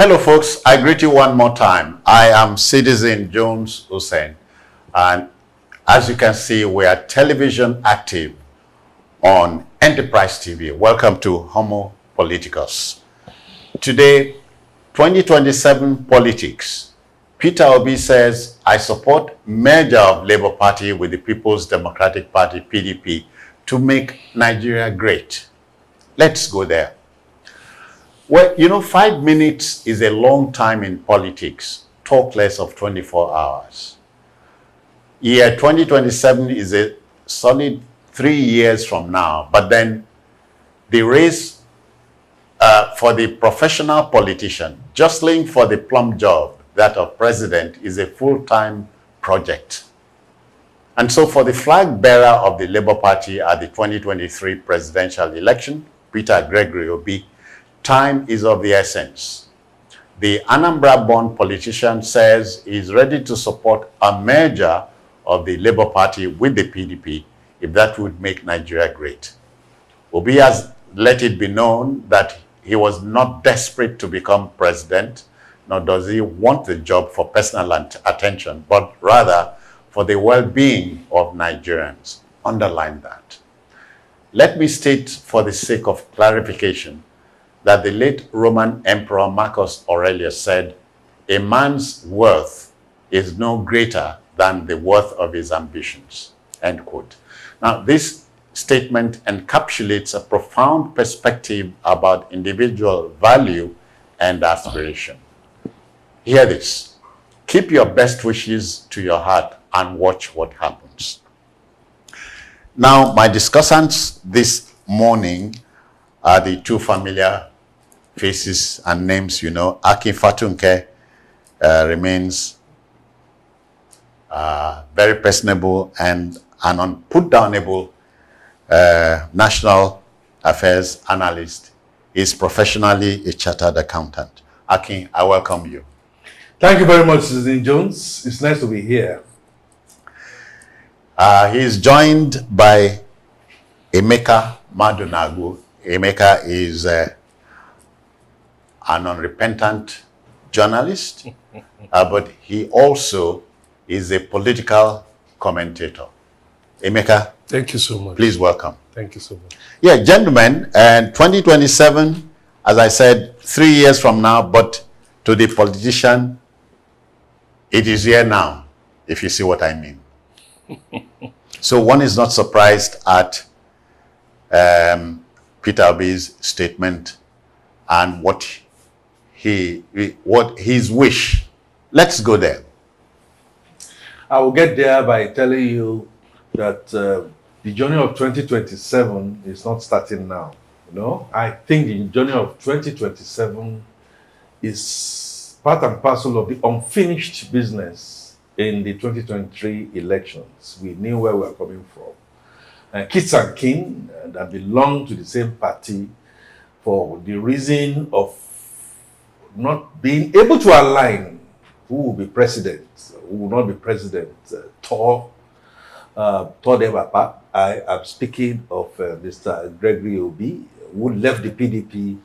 Hello, folks. I greet you one more time. I am Citizen Jones Hussein, and as you can see, we are television active on Enterprise TV. Welcome to Homo Politicus. Today, 2027 politics. Peter Obi says, I support merger of Labour Party with the People's Democratic Party, PDP, to make Nigeria great. Let's go there. Well, you know, 5 minutes is a long time in politics. Talk less of 24 hours. Year 2027 is a solid 3 years from now. But then the race for the professional politician, jostling for the plum job, that of president, is a full-time project. And so for the flag bearer of the Labour Party at the 2023 presidential election, Peter Gregory Obi, time is of the essence. The Anambra-born politician says he's ready to support a merger of the Labour Party with the PDP if that would make Nigeria great. Obi has let it be known that he was not desperate to become president, nor does he want the job for personal attention, but rather for the well-being of Nigerians. Underline that. Let me state for the sake of clarification that the late Roman Emperor Marcus Aurelius said, a man's worth is no greater than the worth of his ambitions, end quote. Now, this statement encapsulates a profound perspective about individual value and aspiration. Hear this. Keep your best wishes to your heart and watch what happens. Now, my discussants this morning are the two familiar faces and names, you know. Akin Fatunke remains very personable and an unput-downable national affairs analyst. Is professionally a chartered accountant. Akin, I welcome you. Thank you very much, Citizen Jones. It's nice to be here. He is joined by Emeka Madunagu. Emeka is an unrepentant journalist, but he also is a political commentator. Emeka, thank you so much. Please welcome. Thank you so much. Yeah, gentlemen, and 2027, as I said, 3 years from now, but to the politician, it is here now, if you see what I mean. So one is not surprised at Peter Obi's statement and what his wish. Let's go there. I will get there by telling you that the journey of 2027 is not starting now. You know, I think the journey of 2027 is part and parcel of the unfinished business in the 2023 elections. We knew where we were coming from. Kits and kin that belong to the same party for the reason of not being able to align who will be president, who will not be president, tore them apart. I am speaking of Mr. Gregory Obi, who left the PDP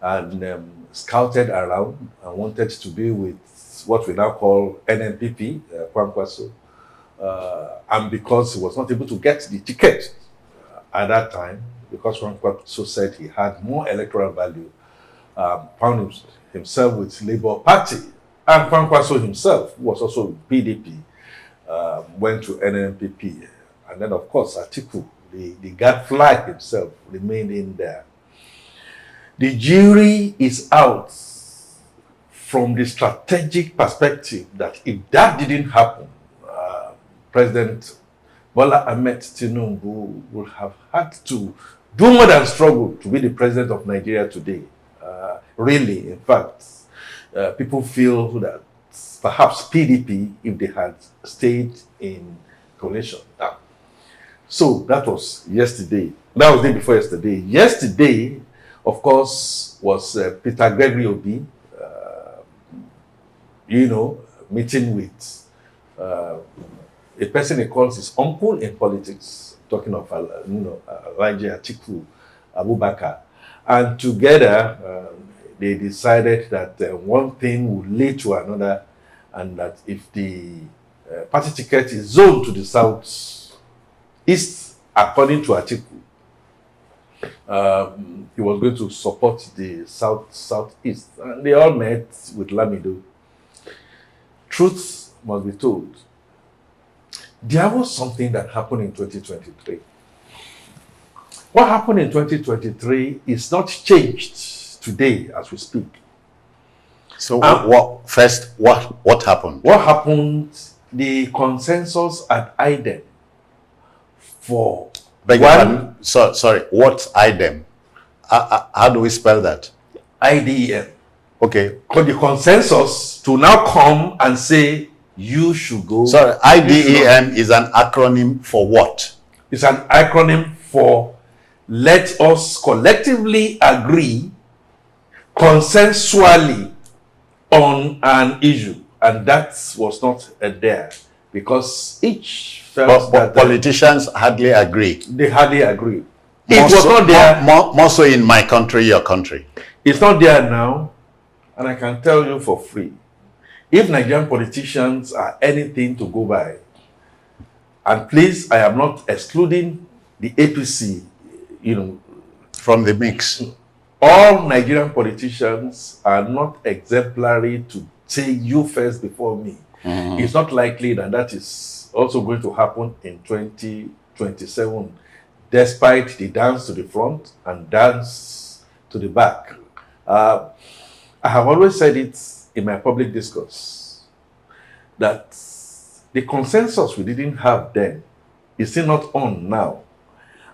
and scouted around and wanted to be with what we now call NNPP, Kwankwaso. And because he was not able to get the ticket at that time, because Kwankwaso said he had more electoral value, found himself with Labour Party. And Kwankwaso himself, who was also with PDP, went to NNPP. And then, of course, Atiku, the gadfly himself, remained in there. The jury is out from the strategic perspective that if that didn't happen, President Bola Ahmed Tinubu would have had to do more than struggle to be the president of Nigeria today. Really, in fact, people feel that perhaps PDP, if they had stayed in coalition. So that was yesterday. That was the day before yesterday. Yesterday, of course, was Peter Gregory Obi, meeting with a person he calls his uncle in politics, talking of Elijah Atiku Abubakar. And together, they decided that one thing would lead to another, and that if the party ticket is zoned to the southeast, according to Atiku, he was going to support the southeast, and they all met with Lamido. Truth must be told. There was something that happened in 2023. What happened in 2023 is not changed today as we speak. So what happened? What happened? The consensus at IDEM for Sorry, what's IDEM? How do we spell that? IDEM. Okay. For the consensus to now come and say you should go. Sorry, IDEM is an acronym for what? It's an acronym for let us collectively agree consensually on an issue. And that was not there because each felt that politicians hardly agree. They hardly agree. It was not there. More so in my country, your country. It's not there now. And I can tell you for free, if Nigerian politicians are anything to go by, and please, I am not excluding the APC, from the mix. All Nigerian politicians are not exemplary to say you first before me. Mm-hmm. It's not likely that that is also going to happen in 2027, despite the dance to the front and dance to the back. I have always said it in my public discourse that the consensus we didn't have then is still not on now.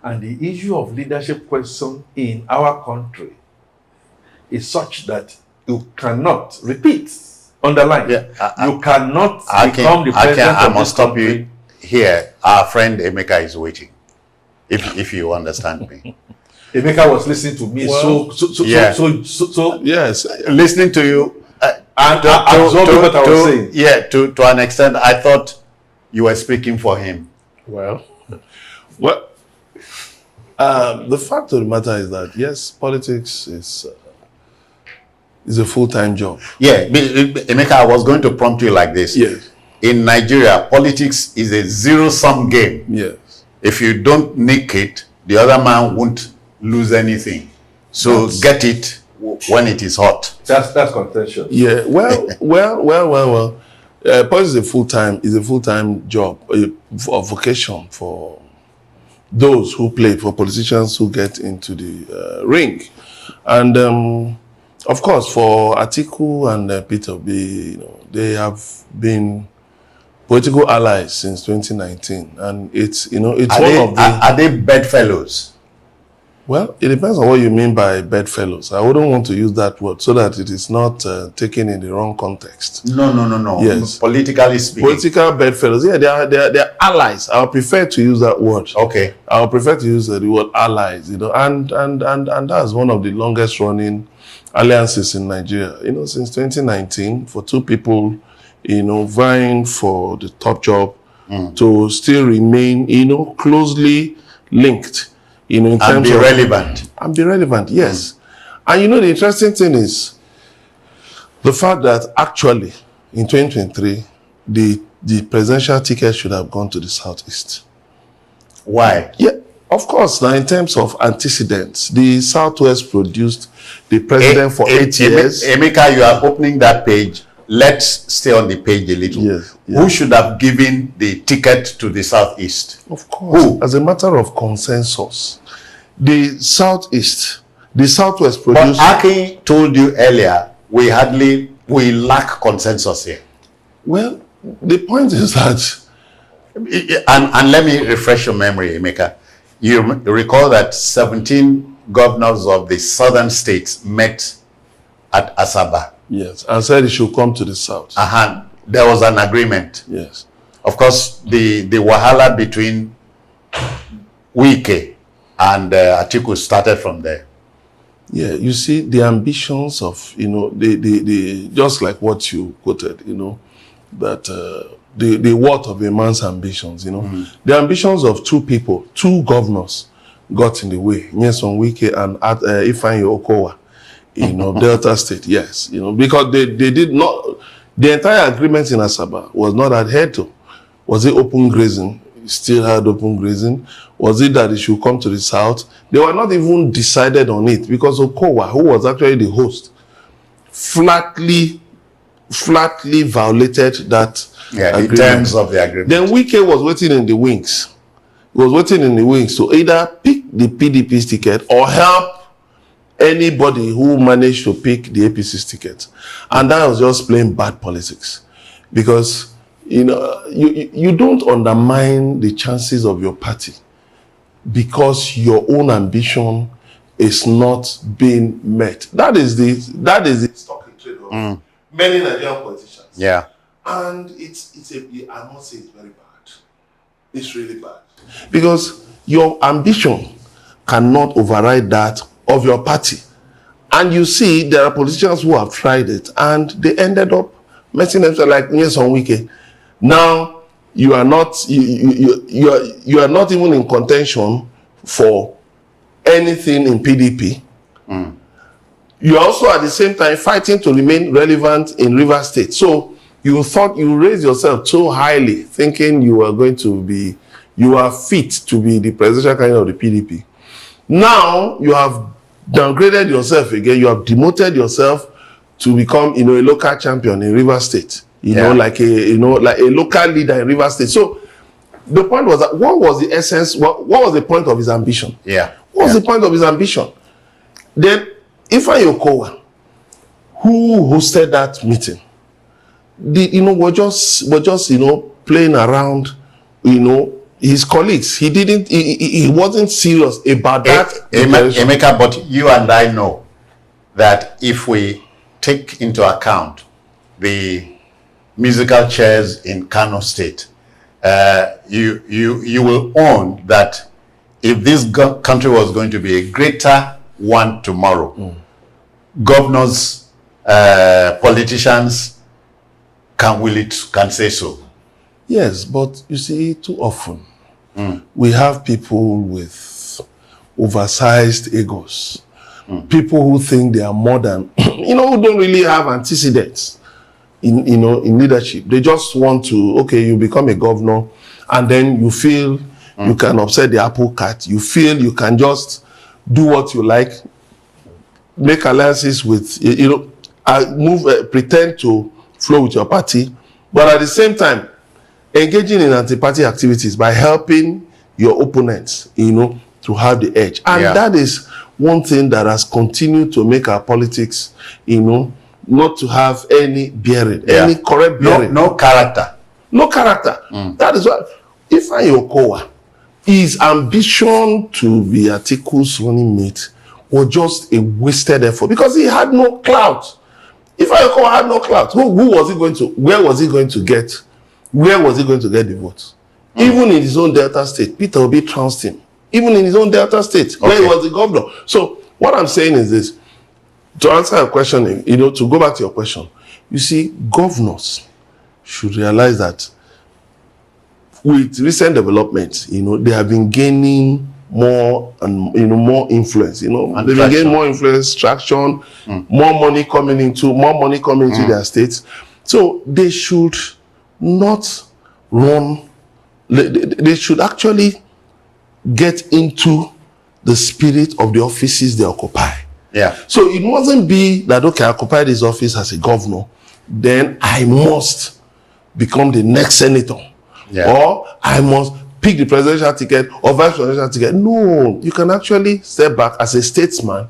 And the issue of leadership question in our country is such that you cannot underline. You cannot become the president I of must this stop you country. here. Our friend Emeka is waiting. If you understand me. Emeka was listening to me, Well, so Yes. Listening to you, and absorbing what I was saying. Yeah, to an extent, I thought you were speaking for him. Well, the fact of the matter is that yes, politics is a full-time job. Yeah, Emeka, I was going to prompt you like this. Yes. In Nigeria, politics is a zero-sum game. Yes. If you don't nick it, the other man won't lose anything. So get it when it is hot. That's contention. Yeah. Well. Politics is a full-time job, a vocation for those who play, for politicians who get into the ring, and of course for Atiku and Peter Obi, they have been political allies since 2019, and it's Are they bedfellows? Well, it depends on what you mean by bedfellows. I wouldn't want to use that word so that it is not taken in the wrong context. No. Yes. Politically speaking. Political bedfellows. Yeah, they are allies. I would prefer to use that word. Okay. I would prefer to use the word allies, and that's one of the longest running alliances in Nigeria. Since 2019, for two people, vying for the top job to still remain, closely linked. In terms and be of relevant. And be relevant, yes. And the interesting thing is the fact that actually in 2023, the presidential ticket should have gone to the Southeast. Why? Yeah, of course. Now, in terms of antecedents, the Southwest produced the president for 8 years. Emeka, you are opening that page. Let's stay on the page a little. Yes. Who should have given the ticket to the Southeast? Of course. Who? As a matter of consensus, the Southwest produced. But Aki told you earlier, we lack consensus here. Well, the point is that, and let me refresh your memory, Emeka. You recall that 17 governors of the southern states met at Asaba. yes, and said it should come to the South. There was an agreement. Yes. Of course, the wahala between Wike and Atiku started from there. Yeah, you see the ambitions of, the just like what you quoted, that the worth of a man's ambitions, the ambitions of two governors got in the way. Nyesom Wike and Ifeanyi Okowa. Delta State, yes, because they did not, the entire agreement in Asaba was not adhered to. Was it open grazing? Still had open grazing. Was it that it should come to the south? They were not even decided on it because Okowa, who was actually the host, flatly violated that agreement. In terms of the agreement. Then Wike was waiting in the wings. He was waiting in the wings to either pick the PDP's ticket or help anybody who managed to pick the APC's ticket. And that was just plain bad politics. Because, you don't undermine the chances of your party because your own ambition is not being met. That is the stock in trade of many Nigerian politicians. Yeah. And I must say it's very bad. It's really bad. Because your ambition cannot override that of your party. And you see, there are politicians who have tried it and they ended up messing themselves like Nyesom Wike. Now, you are not even in contention for anything in PDP. You are also at the same time fighting to remain relevant in Rivers State. So you thought you raised yourself so highly, thinking you are fit to be the presidential candidate of the PDP. Now you have downgraded yourself again. You have demoted yourself to become, a local champion in Rivers State. Like a local leader in Rivers State. So the point was that what was the essence? What was the point of his ambition? Yeah. What was the point of his ambition? Then Ifeanyi Okowa, who hosted that meeting, were just playing around, his colleagues. He wasn't serious about that. Emeka, but you and I know that if we take into account the musical chairs in Kano State, you will own that if this country was going to be a greater one tomorrow, governors, politicians can say so. Yes, but you see, too often we have people with oversized egos, people who think they are more than, who don't really have antecedents in leadership. They just want to, you become a governor, and then you feel you can upset the apple cart. You feel you can just do what you like, make alliances with, pretend to flow with your party, but at the same time, engaging in anti-party activities by helping your opponents, to have the edge. And that is one thing that has continued to make our politics, not to have any bearing, any correct bearing. No character. No character. That is why Ifeanyi Okowa, his ambition to be Atiku's running mate was just a wasted effort because he had no clout. Ifeanyi Okowa had no clout. Who was he going to? Where was he going to get? Where was he going to get the votes? Even in his own Delta State, Peter Obi trounced him. Even in his own Delta State, where he was the governor. So what I'm saying is this: to answer your question, to go back to your question, you see, governors should realize that with recent developments, they have been gaining more and more influence. They've been gaining more influence, traction, more money coming into their states. So they should not run. They should actually get into the spirit of the offices they occupy. Yeah. So it mustn't be that, I occupy this office as a governor, then I must become the next senator. Yeah. Or I must pick the presidential ticket or vice presidential ticket. No, you can actually step back as a statesman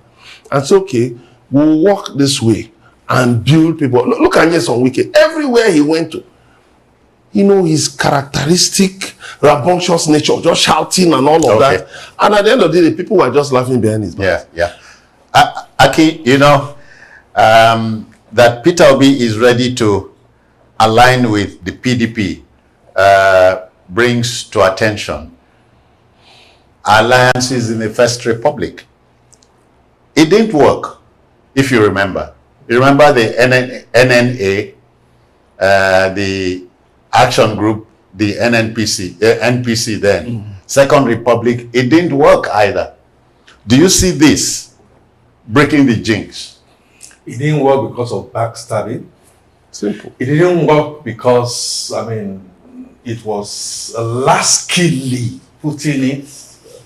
and say, we'll walk this way and build people. Look at Nyesom Wike. Everywhere he went to, his characteristic rambunctious nature, just shouting and all of that. And at the end of the day, people were just laughing behind his back. Yeah. Aki, that Peter Obi is ready to align with the PDP brings to attention alliances in the First Republic. It didn't work, if you remember. You remember the NNA, the Action Group, the NPC then, Second Republic. It didn't work either. Do you see this breaking the jinx? It didn't work because of backstabbing. Simple. It didn't work because, I mean, it was lastly putting it.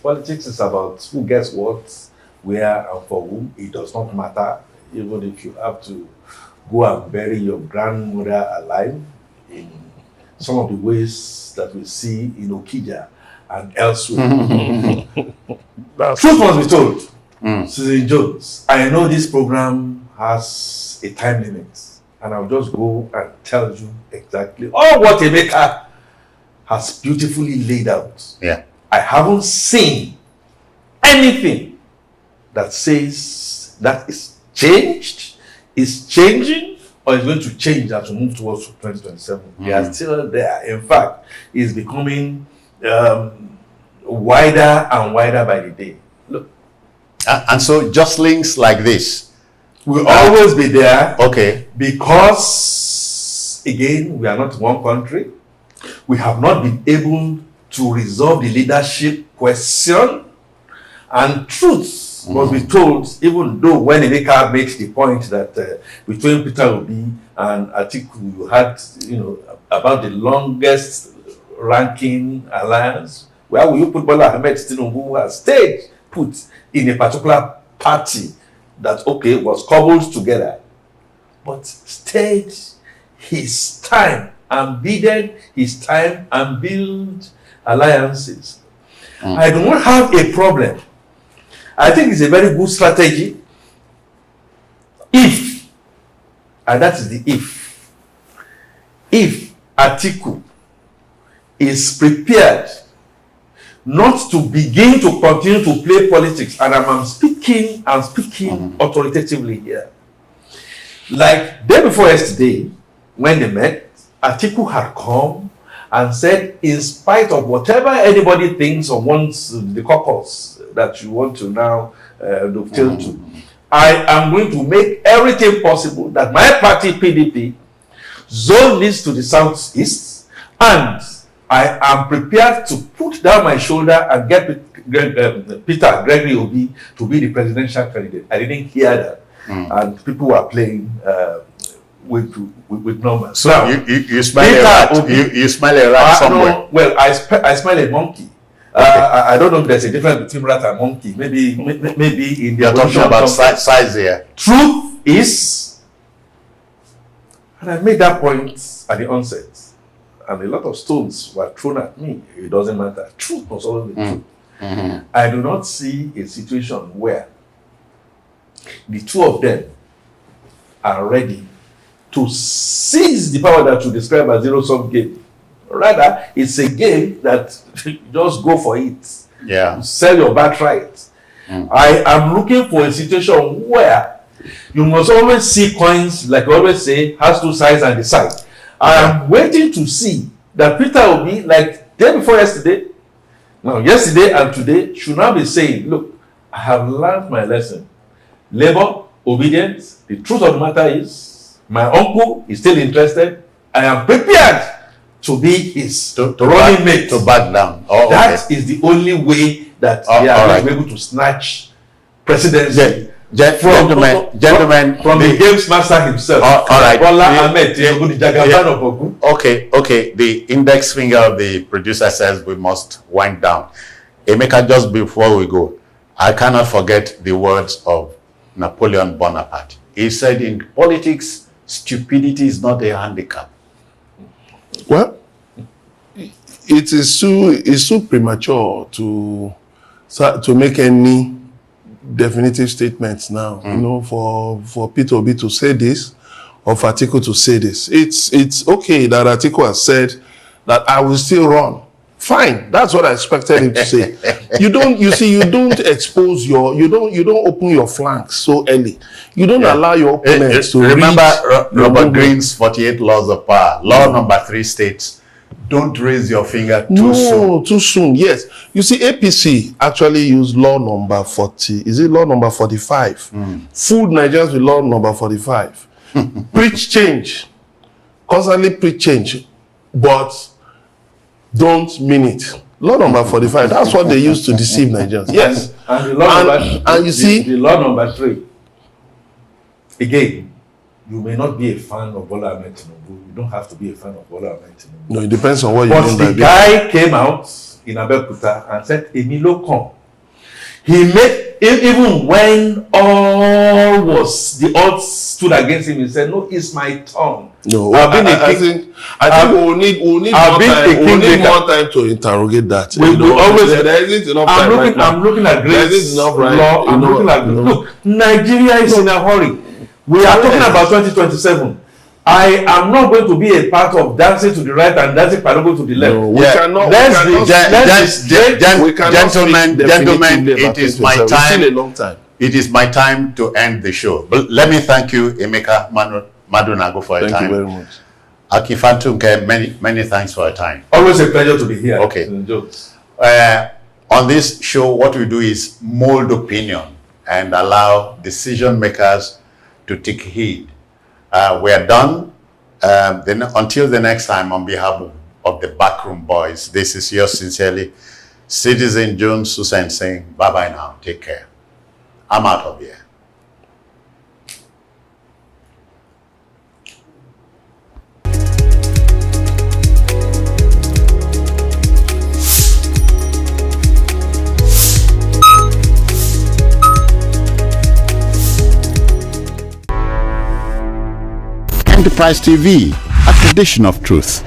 Politics is about who gets what, where, and for whom. It does not matter, even if you have to go and bury your grandmother alive in some of the ways that we see in Okija and elsewhere. Truth must be told. Susan Jones, I know this program has a time limit, and I'll just go and tell you exactly all what Emeka has beautifully laid out. Yeah. I haven't seen anything that says that is changed, is changing, or is going to change as we move towards 2027. They are still there. In fact, it's becoming wider and wider by the day. Look, And so just links like this. will always be there Okay. because, again, we are not one country. We have not been able to resolve the leadership question, and truth must be told, even though when Emeka makes the point that between Peter Obi and Atiku, you had, about the longest ranking alliance. Where will you put Bola Ahmed Tinubu, who has stayed put in a particular party that, okay, was cobbled together, but stayed his time and bided his time and build alliances? I do not have a problem. I think it's a very good strategy if, and that is the if Atiku is prepared not to begin to continue to play politics, and I'm speaking authoritatively here. Like day before yesterday, when they met, Atiku had come and said, in spite of whatever anybody thinks or wants the caucus that you want to now dovetail to, I am going to make everything possible that my party, PDP, zone this to the southeast, and I am prepared to put down my shoulder and get Peter Gregory Obi to be the presidential candidate. I didn't hear that. And people were playing with numbers. So now, you smell a rat. You smell a rat somewhere. No, well, I smell a monkey. I don't know if there's a difference between rat and monkey. Maybe in the You're talking about size here. Truth is, and I made that point at the onset, and a lot of stones were thrown at me. It doesn't matter. Truth must always be true. I do not see a situation where the two of them are ready to seize the power that you describe as zero-sum game. Rather, it's a game that just go for it. Yeah. Sell your birthright. I am looking for a situation where you must always see coins, like I always say, has two sides and the side. I am waiting to see that Peter Obi, like day before yesterday, now yesterday and today, should now be saying, look, I have learned my lesson. Labor, obedience. The truth of the matter is, my uncle is still interested. I am prepared to be his running mate. To back down. That is the only way that they are going to be able to snatch presidency. Gentlemen, from the games master himself. All right. Bola Ahmed Tinubu, the Jagaban of Ogun. Okay. The index finger of the producer says we must wind down. Emeka, just before we go, I cannot forget the words of Napoleon Bonaparte. He said, in politics, stupidity is not a handicap. Well, it's too premature to make any definitive statements now. For Peter Obi to say this, or for Atiku to say this. It's okay that Atiku has said that I will still run. Fine, that's what I expected him to say. You don't expose you don't open your flanks so early. You don't allow your opponents to remember reach Robert Greene's 48 laws of power. Law number 3 states, don't raise your finger too soon. Too soon. Yes. You see, APC actually used law number 40. Is it law number 45? Fooled Nigerians with law number 45. Preach change. Constantly preach change. But don't mean it. Law number 45. That's what they used to deceive Nigerians. Yes. And the law and you see, the law number 3. again, you may not be a fan of Bola Ahmed Tinubu. You don't have to be a fan of Bola Ahmed Tinubu. No, it depends on what you But mean by the guy came out in Abeokuta and said, Emilio come. He made, even when the odds stood against him, he said, no, it's my turn. No, I think we'll need more time to interrogate that. There isn't enough time right now. I'm looking at There isn't enough right law. now. I'm looking at look. Nigeria is in a hurry. We are talking about 2027. I am not going to be a part of dancing to the right and dancing Palogo to the left. No, we cannot. Gentlemen, it is my It's time. still a long time. It is my time to end the show. But let me thank you, Emeka Madunago, for your time. Thank you very much. Akifantunke, many thanks for your time. Always a pleasure to be here. Okay. Jokes. On this show, what we do is mold opinion and allow decision makers to take heed. We are done. Then until the next time, on behalf of the Backroom Boys, this is yours sincerely, Citizen Jones Hussein saying bye-bye now. Take care. I'm out of here. Enterprise TV, a tradition of truth.